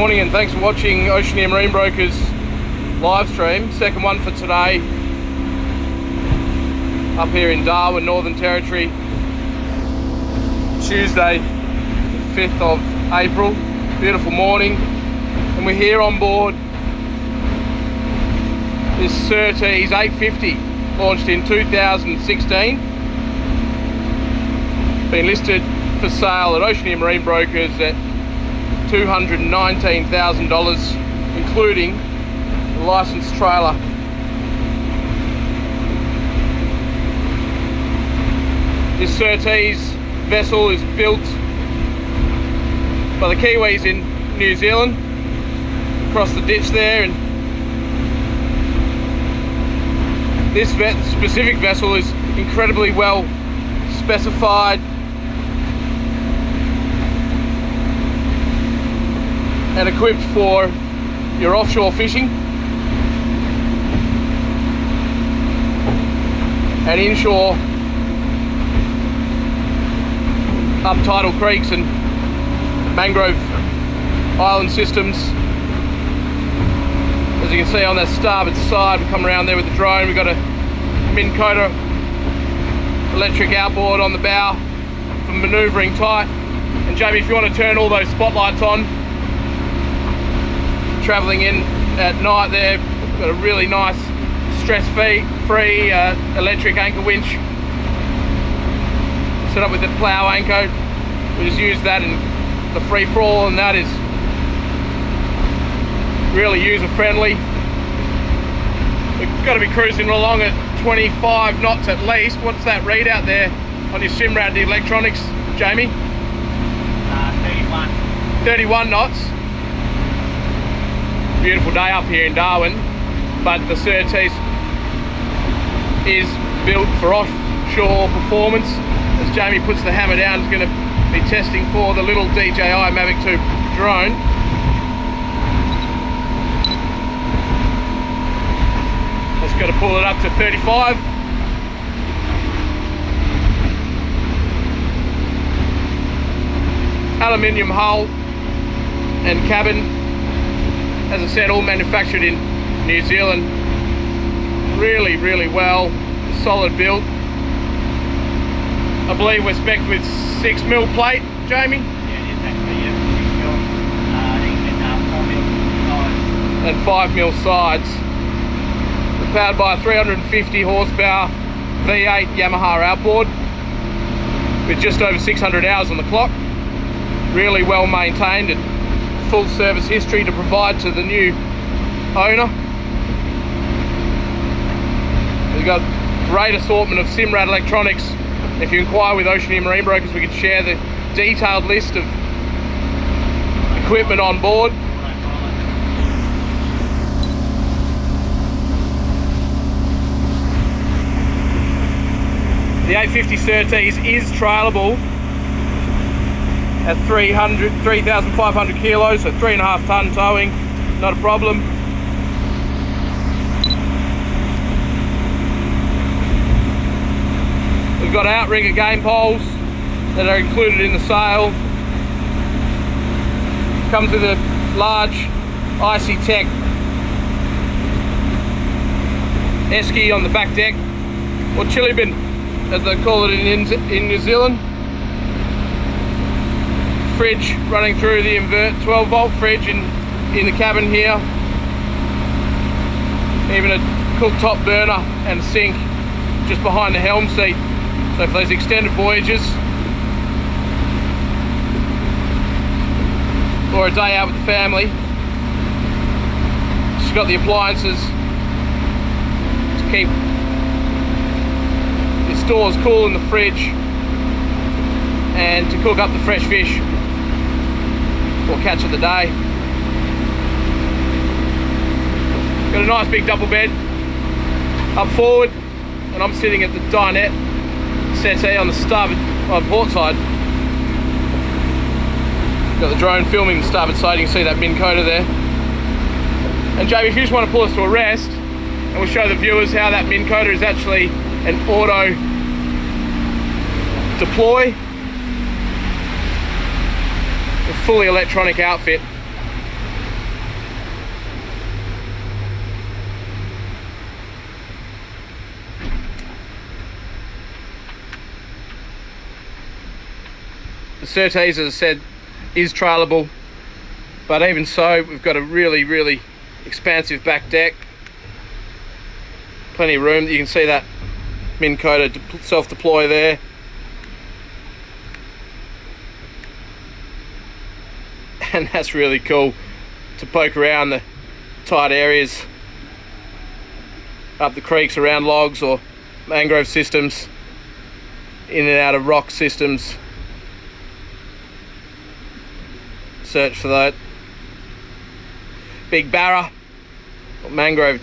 morning and thanks for watching Oceaneer Marine Brokers live stream. Second one for today up here in Darwin, Northern Territory. Tuesday, 5th of April. Beautiful morning, and we're here on board this Surtees 850, launched in 2016. Been listed for sale at Oceaneer Marine Brokers at $219,000, including the licensed trailer. This Surtees vessel is built by the Kiwis in New Zealand, across the ditch there, and this specific vessel is incredibly well specified and equipped for your offshore fishing and inshore up tidal creeks and mangrove island systems. As you can see on that starboard side, we come around there with the drone. We've got a Minn Kota electric outboard on the bow for manoeuvring tight. And Jamie, if you want to turn all those spotlights on, travelling in at night there, got a really nice stress-free electric anchor winch set up with the plough anchor. We just use that in the free for all, and that is really user friendly. We've got to be cruising along at 25 knots at least. What's that readout there on your Simrad electronics, Jamie? 31 knots. Beautiful day up here in Darwin, but the Surtees is built for offshore performance. As Jamie puts the hammer down, he's going to be testing for the little DJI Mavic 2 drone. Just got to pull it up to 35. Aluminium hull and cabin. As I said, all manufactured in New Zealand. Really, really well, solid build. I believe we're spec'd with 6mm plate, Jamie? Yeah, it is actually, yeah, 6mm, 4mm sides. And 5mm sides. We're powered by a 350 horsepower V8 Yamaha outboard with just over 600 hours on the clock. Really well maintained and full service history to provide to the new owner. We've got great assortment of Simrad electronics. If you inquire with Oceaneer Marine Brokers, we can share the detailed list of equipment on board. The 850 Surtees is trailerable at 3,500 kilos, so 3.5 ton towing, not a problem. We've got outrigger game poles that are included in the sale. Comes with a large Icy Tech esky on the back deck, or chili bin as they call it in New Zealand. Fridge running through the invert, 12 volt fridge in the cabin here. Even a cooktop burner and sink just behind the helm seat. So for those extended voyages or a day out with the family, she's got the appliances to keep your stores cool in the fridge and to cook up the fresh fish or catch of the day. Got a nice big double bed up forward, and I'm sitting at the dinette settee on the starboard port side. Got the drone filming the starboard side. You can see that Minn Kota there. And Jamie, if you just want to pull us to a rest, and we'll show the viewers how that Minn Kota is actually an auto deploy, a fully electronic outfit. The Surtees, as I said, is trailerable, but even so, we've got a really expansive back deck. Plenty of room. You can see that Minn Kota self-deploy there. And that's really cool to poke around the tight areas, up the creeks around logs or mangrove systems, in and out of rock systems. Search for that big barra or mangrove